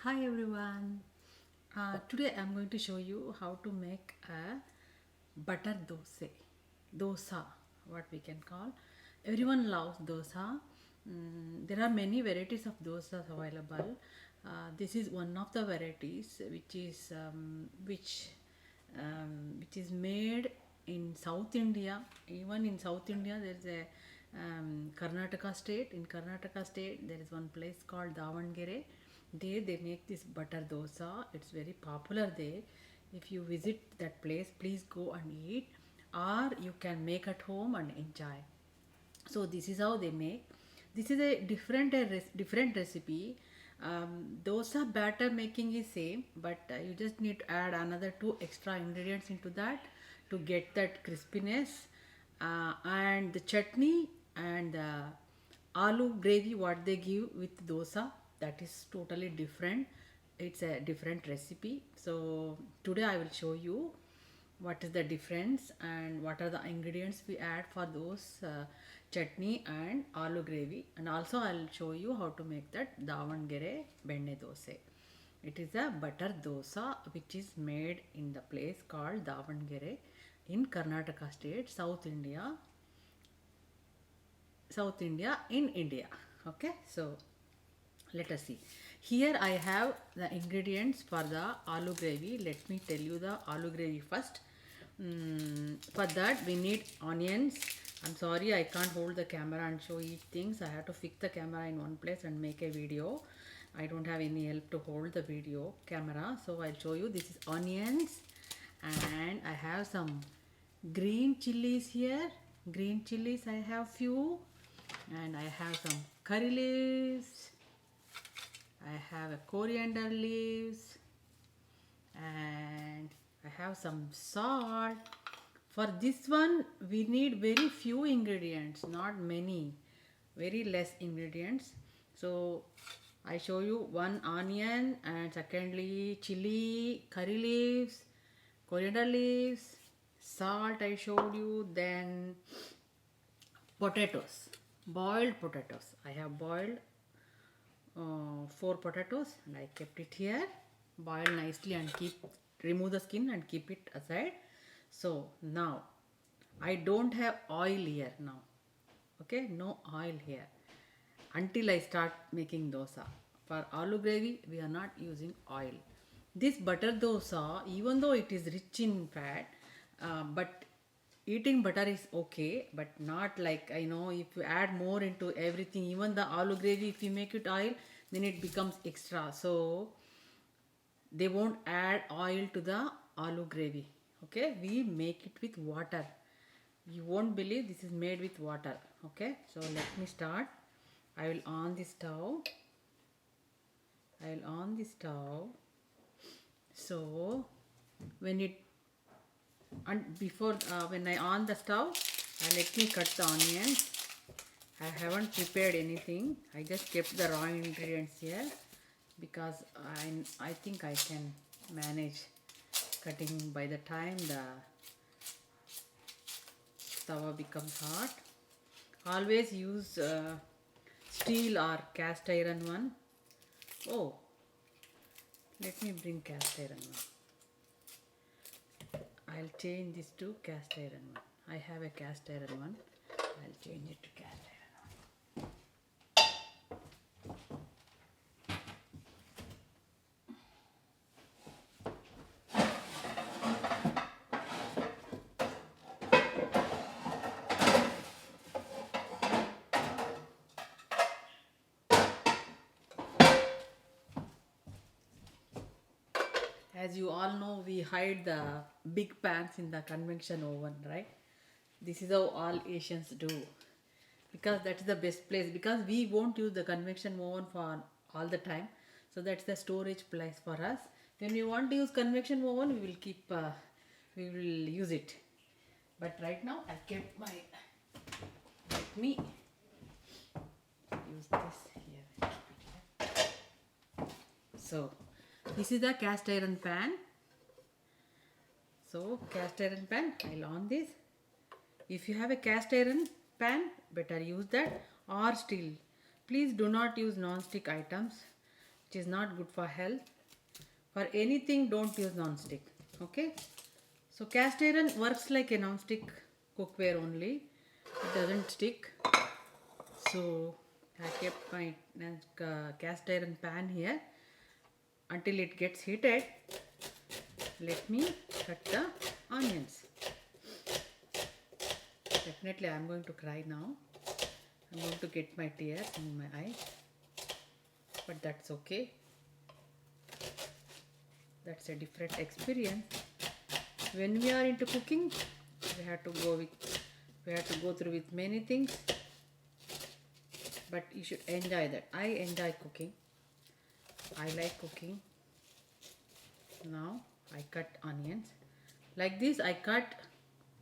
Hi everyone. Today I'm going to show you how to make a butter dosa, what we can call. Everyone loves dosa. There are many varieties of dosas available. This is one of the varieties which is made in South India. Even in South India, there is a Karnataka state. In Karnataka state, there is one place called Davangere. There they make this butter dosa. It's very popular there. If you visit that place, please go and eat, or you can make at home and enjoy. So this is how they make. This is a different recipe. Dosa batter making is same, but you just need to add another two extra ingredients into that to get that crispiness, and the chutney and the aloo gravy what they give with dosa, that is totally different. It's a different recipe. So today I will show you what is the difference and what are the ingredients we add for those chutney and aloo gravy, and also I'll show you how to make that Davangere benne dose. It is a butter dosa which is made in the place called Davangere in Karnataka state, South India in India. Okay, so let us see. Here I have the ingredients for the aloo gravy. Let me tell you the aloo gravy first. For that we need onions. I'm sorry I can't hold the camera and show each things. I have to fix the camera in one place and make a video. I don't have any help to hold the video camera, so I'll show you. This is onions, and I have some green chilies here. Green chilies I have few, and I have some curry leaves. I have a coriander leaves, and I have some salt. For this one we need very few ingredients, not many, very less ingredients. So I show you one onion, and secondly chili, curry leaves, coriander leaves, salt I showed you, then potatoes, boiled potatoes. I have boiled four potatoes, and I kept it here, boil nicely and remove the skin and keep it aside. So now I don't have oil here now. Okay, no oil here until I start making dosa. For aloo gravy we are not using oil. This butter dosa, even though it is rich in fat, but eating butter is okay, but not like, if you add more into everything, even the aloo gravy, if you make it oil, then it becomes extra. So they won't add oil to the aloo gravy. Okay, we make it with water. You won't believe this is made with water. Okay, so let me start. I will on the stove. I will on the stove. So when it and before when I on the stove, let me cut the onions. I haven't prepared anything. I just kept the raw ingredients here because I think I can manage cutting by the time the tawa becomes hot. Always use steel or cast iron one. Oh, let me bring cast iron one. I'll change this to cast iron one. I have a cast iron one. I'll change it to cast iron one. As you all know, we hide the big pans in the convection oven, right? This is how all Asians do, because that's the best place, because we won't use the convection oven for all the time. So that's the storage place for us. When we want to use convection oven, we will use it. But right now I kept my, let me use this here. So this is the cast iron pan. So cast iron pan, I'll on this. If you have a cast iron pan, better use that, or steel. Please do not use non-stick items. which is not good for health. For anything, don't use non-stick. Okay. So cast iron works like a non-stick cookware only. It doesn't stick. So I kept my cast iron pan here until it gets heated. Let me cut the onions. Definitely I am going to cry now. I am going to get my tears in my eyes. But that's okay. That's a different experience. When we are into cooking, we have to go through with many things. But you should enjoy that. I enjoy cooking. I like cooking. Now I cut onions. Like this I cut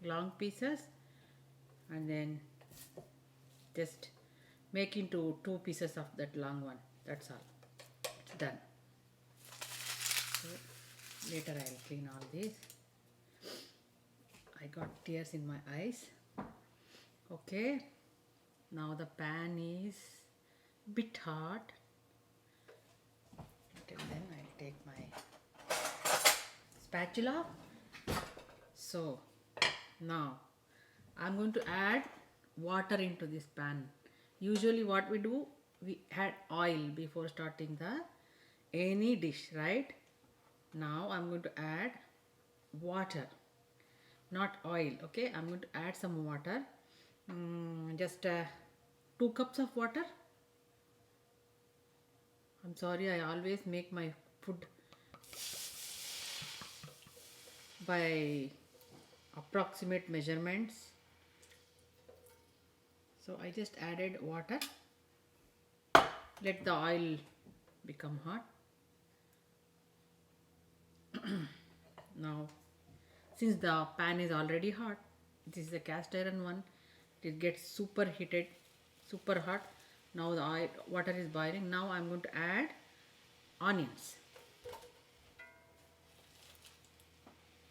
long pieces and then just make into 2 pieces of that long one. That's all. It's done. So later I will clean all these. I got tears in my eyes. Okay. Now the pan is bit hot. Till then I'll take my spatula. So now I'm going to add water into this pan. Usually what we do, we add oil before starting any dish, right? Now I'm going to add water, not oil. Okay, I'm going to add some water. Just 2 cups of water. I'm sorry, I always make my food by approximate measurements. So I just added water. Let the oil become hot. Now, since the pan is already hot, this is a cast iron one, it gets super heated, super hot. Now the water is boiling. Now I'm going to add onions.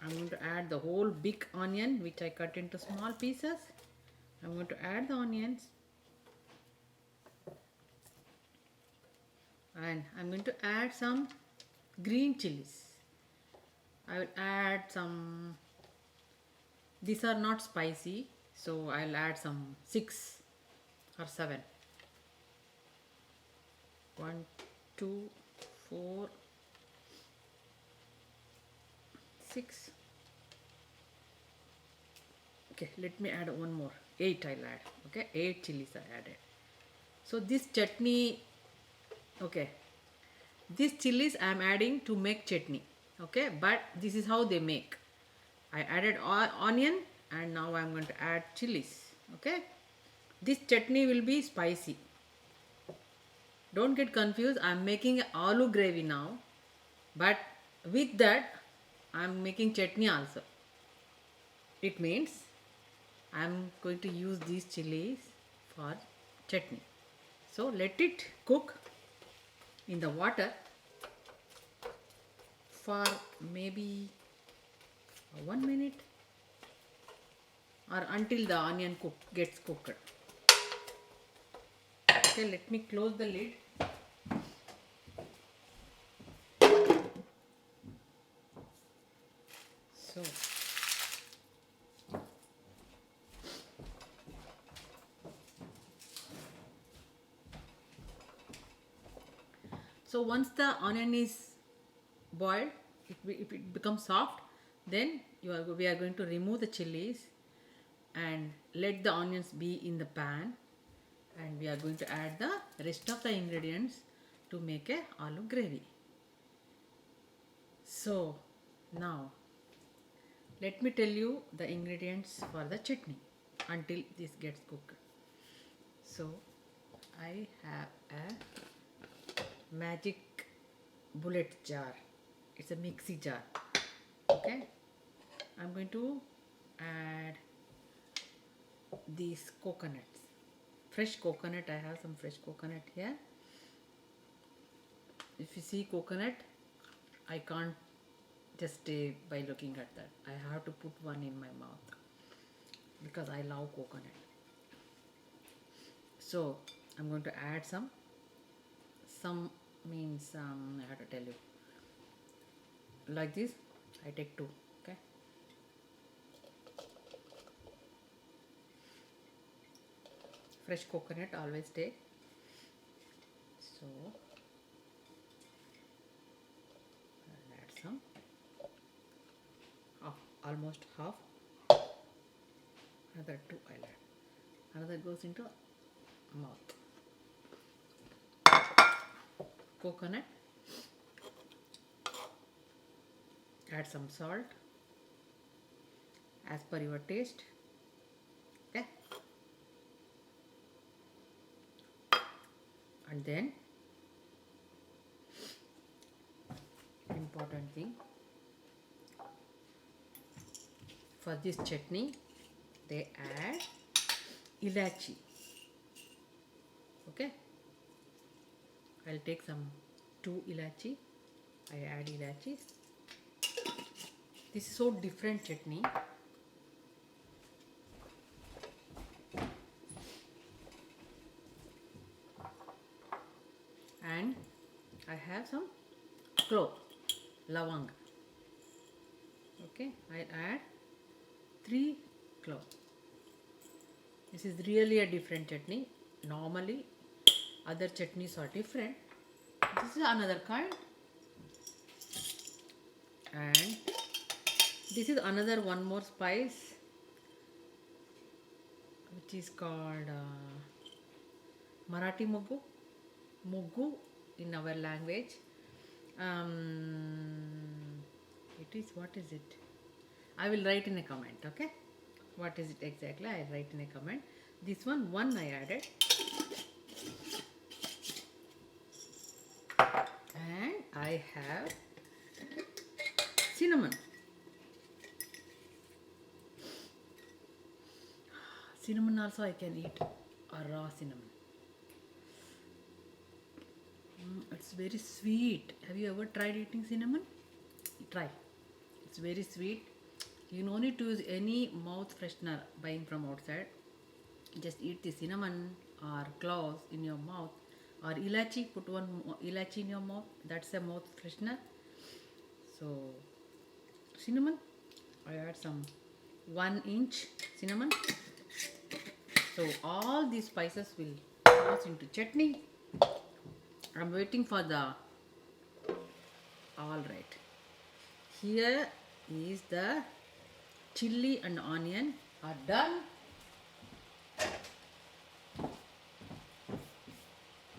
I'm going to add the whole big onion which I cut into small pieces. I'm going to add the onions. And I'm going to add some green chilies. I will add some, these are not spicy, so I'll add some 6 or 7. 1, 2, 4, 6. Okay, let me add one more. 8 I'll add. Okay, 8 chilies I added. So this chutney, okay, these chilies I am adding to make chutney. Okay, but this is how they make. I added onion and now I am going to add chilies. Okay, this chutney will be spicy. Don't get confused. I am making aloo gravy now, but with that I am making chutney also. It means I am going to use these chilies for chutney. So let it cook in the water for maybe 1 minute or until the onion gets cooked. Okay, let me close the lid. So once the onion is boiled, if it becomes soft, then we are going to remove the chilies and let the onions be in the pan, and we are going to add the rest of the ingredients to make a aloo gravy. So now let me tell you the ingredients for the chutney until this gets cooked. So I have a magic bullet jar. It's a mixie jar. Okay, I'm going to add these coconuts. Fresh coconut. I have some fresh coconut here. If you see coconut, I can't just stay by looking at that. I have to put one in my mouth because I love coconut. So I'm going to add some means I have to tell you like this. I take two. Okay. Fresh coconut always take. So I'll add some, half, almost half. Another two I'll add. Another goes into mouth. Coconut. Add some salt as per your taste. Okay. And then important thing for this chutney, they add ilachi. Okay. I'll take some 2 ilachi. I add ilachis. This is so different chutney. And I have some clove, lavang. Okay, I add 3 cloves. This is really a different chutney. Normally, other chutneys are different. This is another kind. And this is another one more spice, which is called Marathi Muggu. Muggu in our language. It is, what is it? I will write in a comment, okay? What is it exactly? I write in a comment. This one I added. And I have cinnamon. Cinnamon also I can eat, a raw cinnamon. It's very sweet. Have you ever tried eating cinnamon? Try. It's very sweet. You no need to use any mouth freshener buying from outside. Just eat the cinnamon or cloves in your mouth, or ilachi. Put one ilachi in your mouth. That's a mouth freshener. So cinnamon, I add some 1 inch cinnamon. So all these spices will goes into chutney. I'm waiting for the, all right. Here is the chilli and onion are done.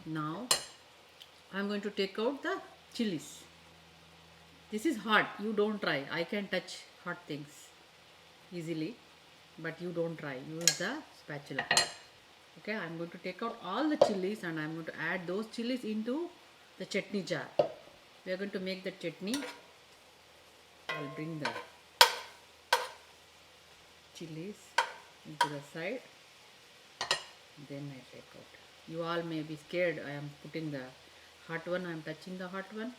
Now I'm going to take out the chilies. This is hot. You don't try. I can touch hot things easily, but you don't try. Use the spatula. Okay, I'm going to take out all the chilies and I'm going to add those chilies into the chutney jar. We are going to make the chutney. I'll bring the chilies into the side. Then I take out. You all may be scared. I am putting the hot one. I am touching the hot one.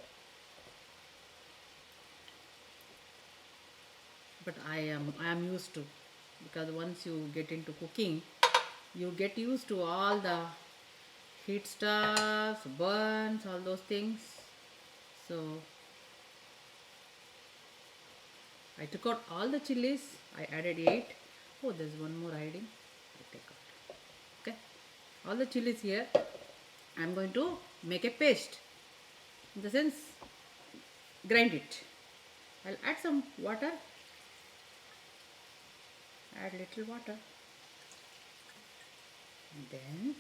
But I am used to, because once you get into cooking, you get used to all the heat stuffs, burns, all those things. So I took out all the chilies. I added 8. Oh, there's one more hiding. I take out. Okay, all the chilies here. I'm going to make a paste. In the sense, grind it. I'll add some water. Add little water. And then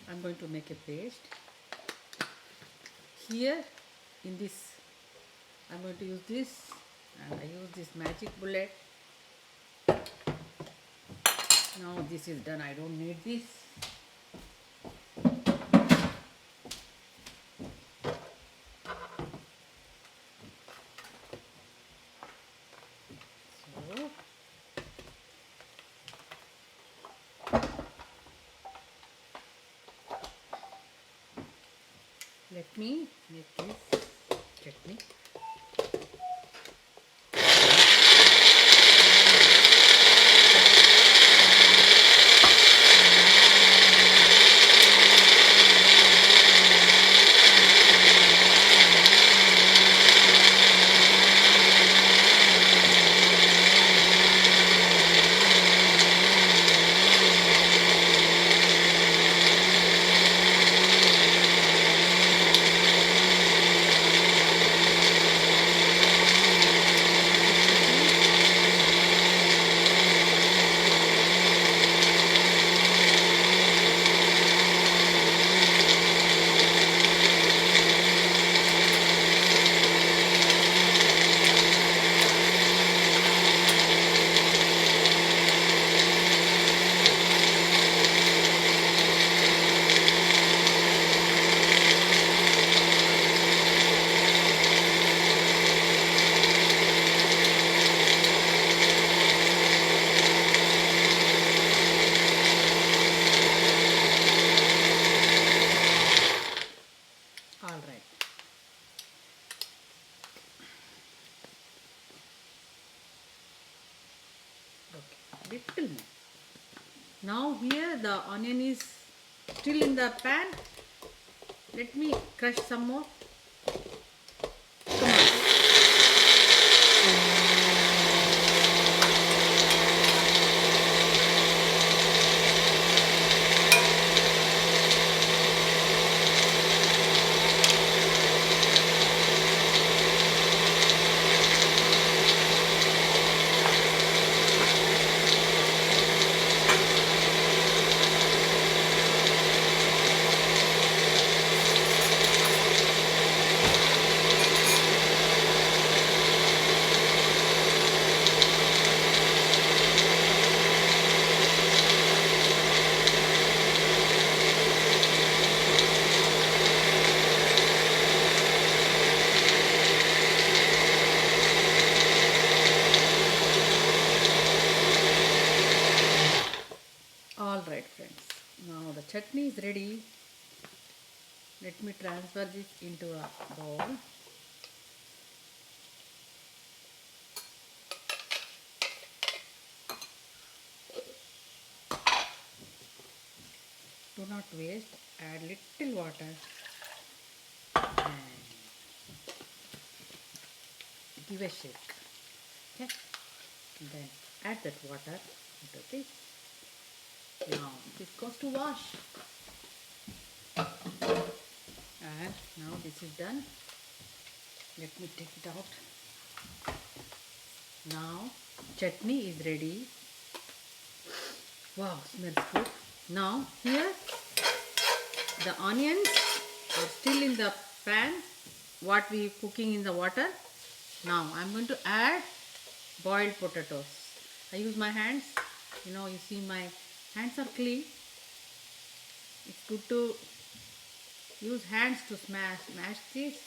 I'm going to make a paste. Here in this, I'm going to use this, and I use this magic bullet. Now this is done. I don't need this. So let me make this chutney. Now here the onion is still in the pan. Let me crush some more. Come on. All right, friends. Now the chutney is ready. Let me transfer this into a bowl. Do not waste. Add little water and give a shake. Okay. Then add that water into this. Now this goes to wash. And now this is done. Let me take it out. Now chutney is ready. Wow, smells good. Now here the onions are still in the pan what we cooking in the water. Now I'm going to add boiled potatoes. I use my hands. You see my hands are clean. It's good to use hands to smash this.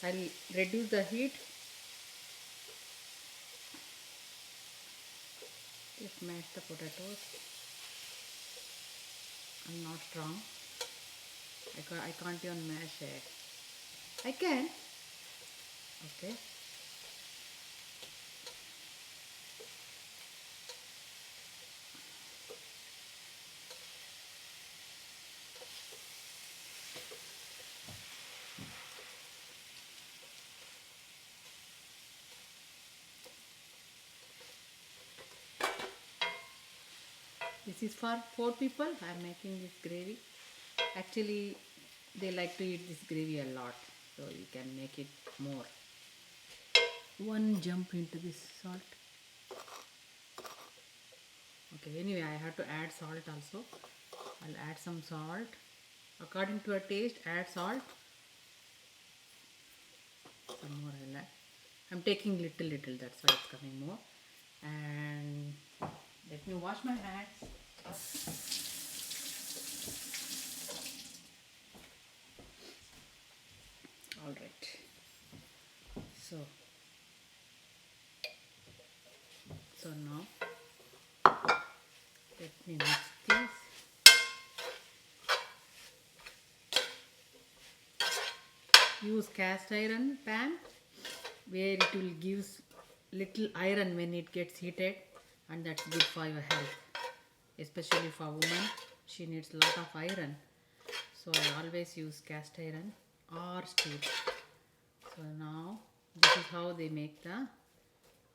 I'll reduce the heat. Just mash the potatoes. I'm not strong. I can't even mash it. I can. Okay. This is for 4 people. I am making this gravy. Actually, they like to eat this gravy a lot, so you can make it more. One jump into this salt. Okay, anyway, I have to add salt also. I'll add some salt. According to your taste, add salt. Some more I'll add. I'm taking little, that's why it's coming more. And let me wash my hands. All right. So now let me mix this. Use cast iron pan where it will give little iron when it gets heated, and that's good for your health, especially for women. She needs a lot of iron, so I always use cast iron or steel. So now this is how they make the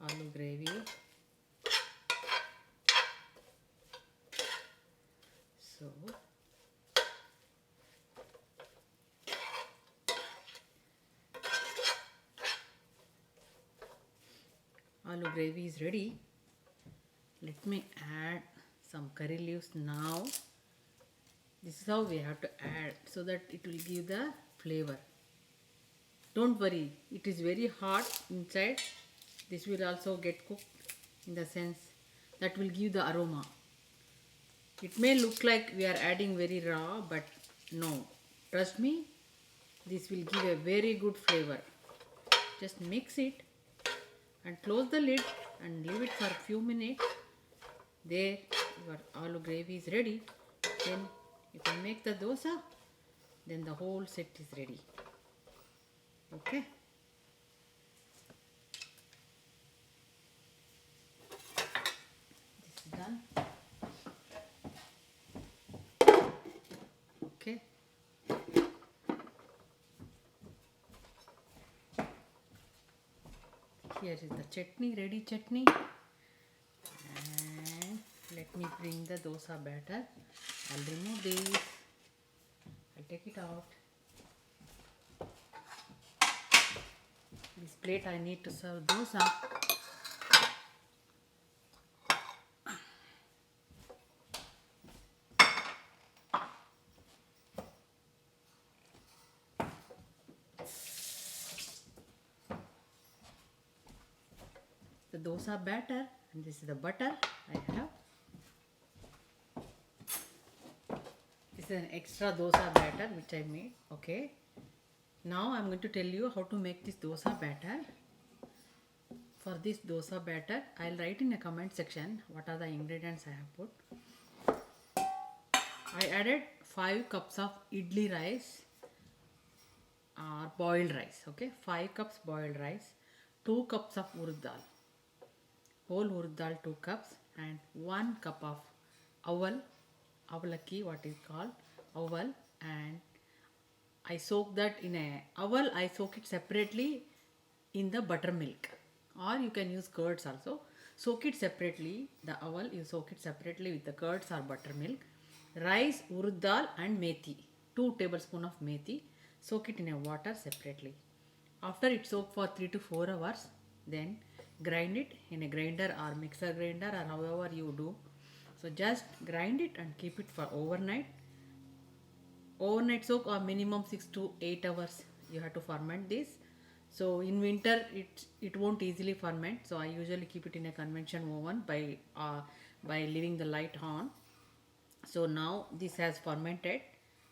aloo gravy. So aloo gravy is ready. Let me add some curry leaves now. This is how we have to add so that it will give the flavor. Don't worry, it is very hot inside. This will also get cooked in the sense that will give the aroma. It may look like we are adding very raw, but no. Trust me, this will give a very good flavor. Just mix it and close the lid and leave it for a few minutes. There, your aloo gravy is ready. Then you can make the dosa. Then the whole set is ready. Okay. This is done. Here is the chutney, ready chutney. And let me bring the dosa batter. I'll remove this. I'll take it out. This plate I need to serve dosa. The dosa batter, and this is the butter I have. This is an extra dosa batter which I made. Okay. Now I'm going to tell you how to make this dosa batter. For this dosa batter, I'll write in a comment section what are the ingredients I have put. I added 5 cups of idli rice or boiled rice. Okay, 5 cups boiled rice, 2 cups of urad dal, whole urad dal 2 cups, and 1 cup of avalakki, what is called aval, and I soak that in a aval. I soak it separately in the buttermilk, or you can use curds also. Soak it separately. The aval you soak it separately with the curds or buttermilk. Rice, urad dal, and methi. 2 tablespoons of methi. Soak it in a water separately. After it soak for 3 to 4 hours, then grind it in a grinder or mixer grinder or however you do. So just grind it and keep it for overnight. Overnight soak or minimum 6 to 8 hours you have to ferment this. So in winter it won't easily ferment, so I usually keep it in a convection oven by leaving the light on. So now this has fermented.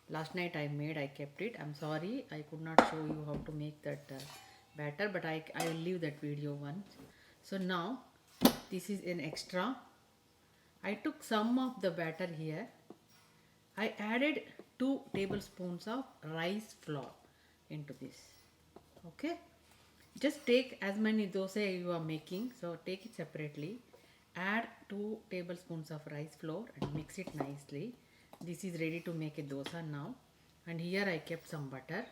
Last night I kept it. I'm sorry I could not show you how to make that batter, but I will leave that video once. So now this is an extra. I took some of the batter here. I added 2 tablespoons of rice flour into this. Okay, just take as many dosa you are making, so take it separately. Add 2 tablespoons of rice flour and mix it nicely. This is ready to make a dosa now. And here I kept some butter.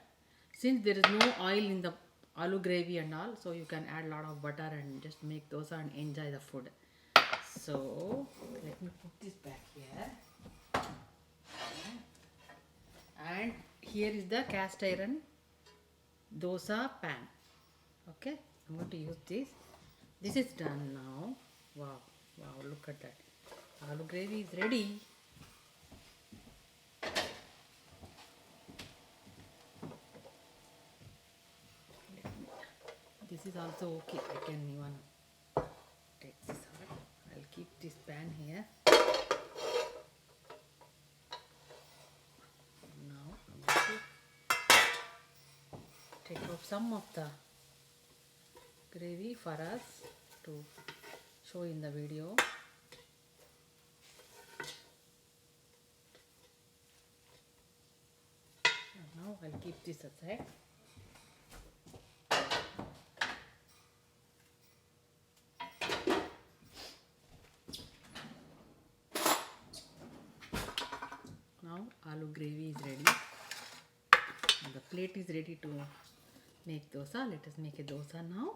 Since there is no oil in the aloo gravy and all, so you can add a lot of butter and just make dosa and enjoy the food. So let me put this back here. And here is the cast iron dosa pan. Okay, I'm going to use this. This is done now. Wow, look at that. Aloo gravy is ready. This is also okay. I can even take this out. I'll keep this pan here. Now I'm going to take out some of the gravy for us to show in the video. And now I'll keep this aside. Now aloo gravy is ready. And the plate is ready to make dosa. Let us make a dosa now.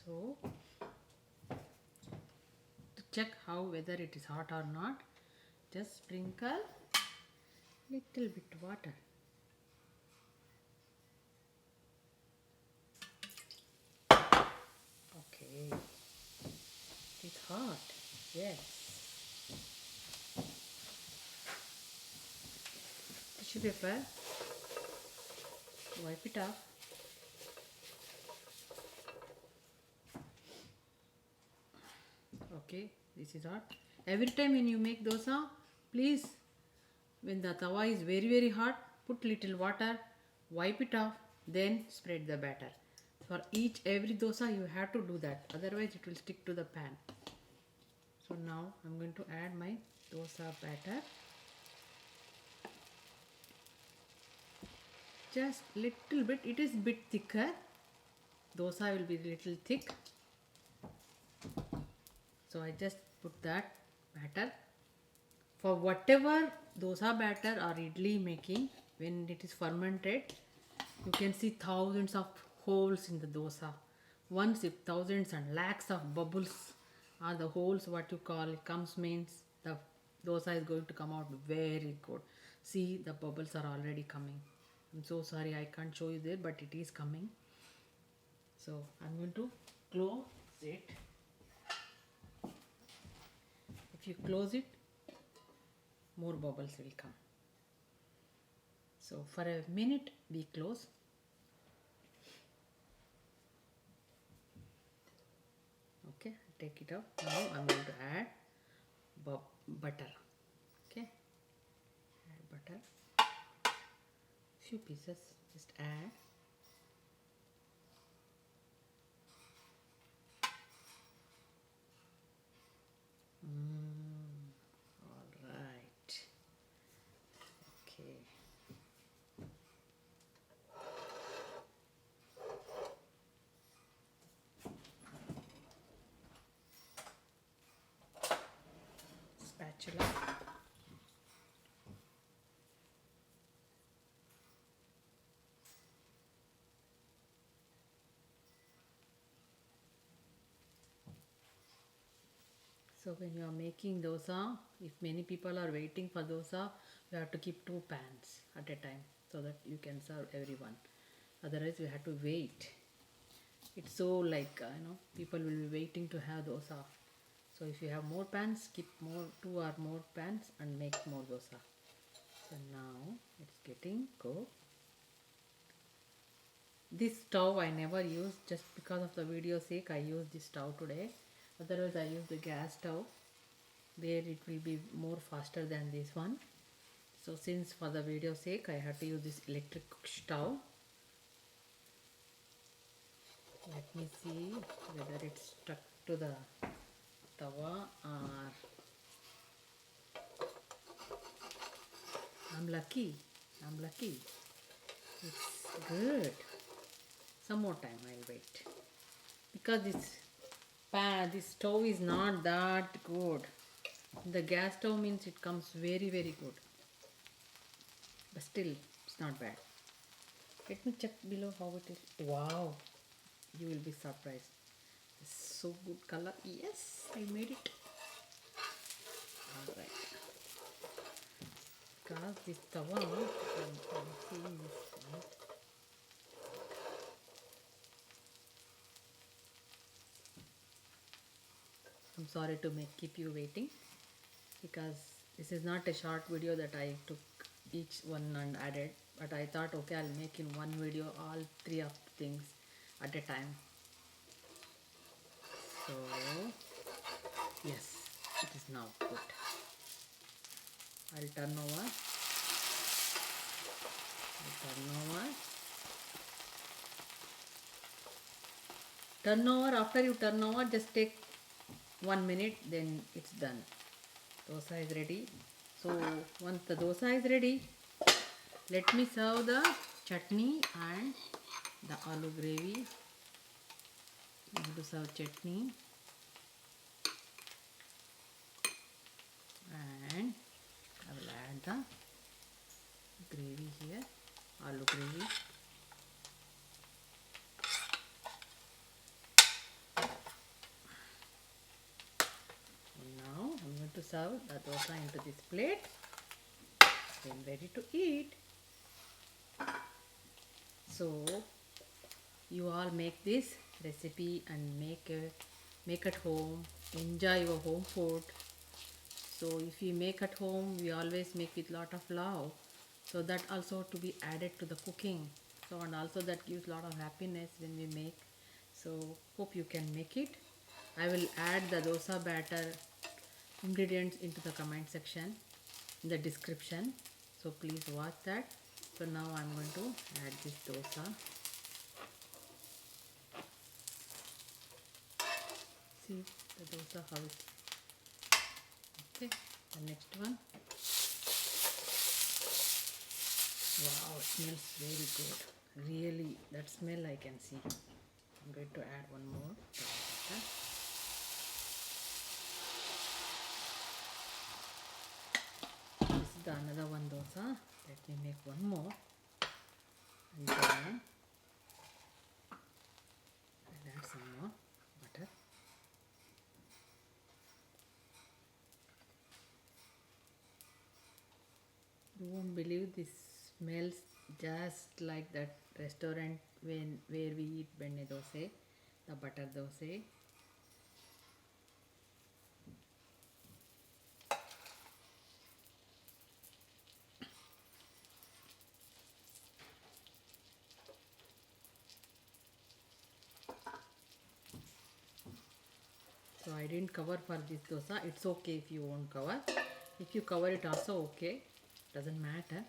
So to check how whether it is hot or not, just sprinkle little bit water. Okay, it's hot. Yes. Tissue paper. Wipe it off. Okay, this is hot. Every time when you make dosa, please, when the tawa is very hot, put little water, wipe it off, then spread the batter. For every dosa you have to do that, otherwise it will stick to the pan. So now I'm going to add my dosa batter. Just little bit, it is bit thicker. Dosa will be little thick. So I just put that batter. For whatever dosa batter or idli making, when it is fermented, you can see thousands of holes in the dosa. Once if thousands and lakhs of bubbles are the holes, what you call it comes, means the dosa is going to come out very good. See, the bubbles are already coming. I'm so sorry I can't show you there, but it is coming. So I'm going to close it. If you close it, more bubbles will come. So for a minute we close. Okay, take it out. Now I'm going to add butter. Okay, add butter. Few pieces, just add. All right. Okay. Spatula. So when you are making dosa, if many people are waiting for dosa, you have to keep 2 pans at a time so that you can serve everyone. Otherwise, you have to wait. It's so like people will be waiting to have dosa. So if you have more pans, keep 2 or more pans and make more dosa. So now it's getting cooked. This stove I never use, just because of the video sake I use this stove today. Otherwise I use the gas stove, where it will be more faster than this one. So since for the video sake I have to use this electric stove. Let me see whether it's stuck to the tawa or I'm lucky. It's good. Some more time I'll wait. Because this stove is not that good. The gas stove means it comes very good. But still, it's not bad. Let me check below how it is. Wow. You will be surprised. It's so good color. Yes, I made it. Alright. Because this tawa, I'm seeing this one. I'm sorry to keep you waiting, because this is not a short video that I took each one and added, but I thought okay, I'll make in one video all 3 of the things at a time. So yes, it is now good. I'll turn over. Turn over. After you turn over, just take 1 minute, then it's done. Dosa is ready. So once the dosa is ready, let me serve the chutney and the aloo gravy. I'm going to serve chutney and I will add the gravy here, aloo gravy. Now I'm going to serve the dosa into this plate. Then ready to eat. So you all make this recipe and make at home. Enjoy your home food. So if we make at home, we always make with lot of love. So that also to be added to the cooking. So and also that gives lot of happiness when we make. So hope you can make it. I will add the dosa batter ingredients into the comment section, in the description. So please watch that. So now I'm going to add this dosa. See the dosa how it. Okay, the next one. Wow, it smells very good. Really, that smell I can see. I'm going to add one more. This is the another one dosa. Let me make one more. And then You won't believe this smells just like that restaurant when where we eat benne dosai, the butter dosai. So I didn't cover for this dosa. It's okay if you won't cover. If you cover it also okay. Doesn't matter.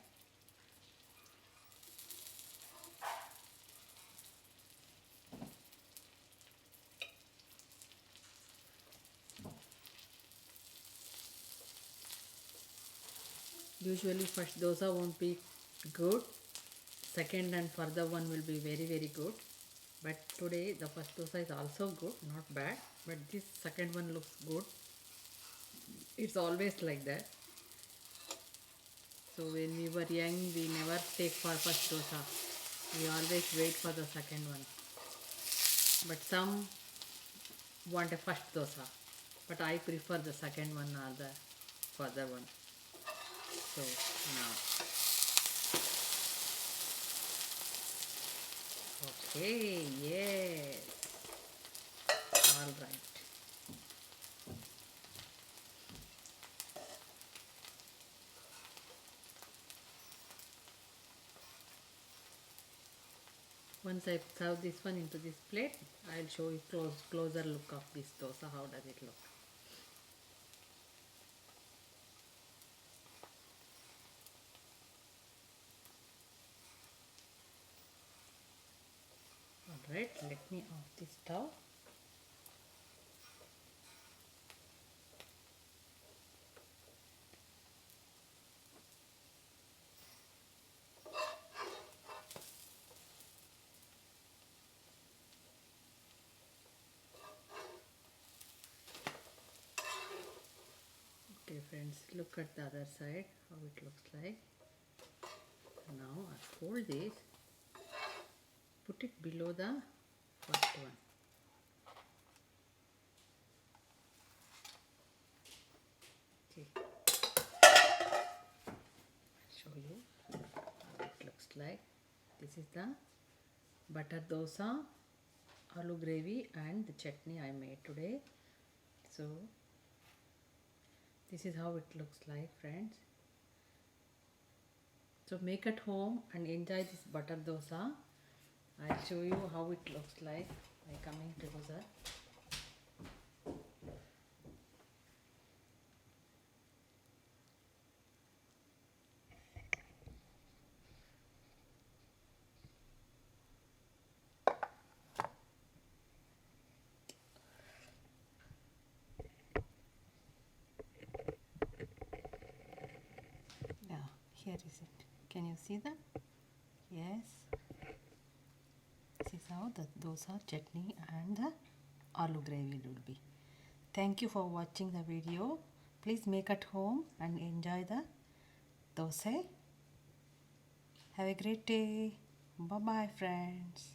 Usually first dosa won't be good. Second and further one will be very good. But today the first dosa is also good, not bad. But this second one looks good. It's always like that. So when we were young, we never take for first dosa. We always wait for the second one. But some want a first dosa. But I prefer the second one or the further one. So now, okay, yes, all right. Once I serve this one into this plate, I'll show you closer look of this dosa. How does it look? All right, let me off this stove. Okay, friends, look at the other side how it looks like. Now I fold this, put it below the first one. Okay, I'll show you how it looks like. This is the butter dosa, aloo gravy, and the chutney I made today. So this is how it looks like, friends. So make at home and enjoy this butter dosa. I'll show you how it looks like by coming closer. Yeah, here is it. Can you see that? Yes. This is how the dosa, chutney, and the aloo gravy will be. Thank you for watching the video. Please make at home and enjoy the dosa. Have a great day. Bye bye, friends.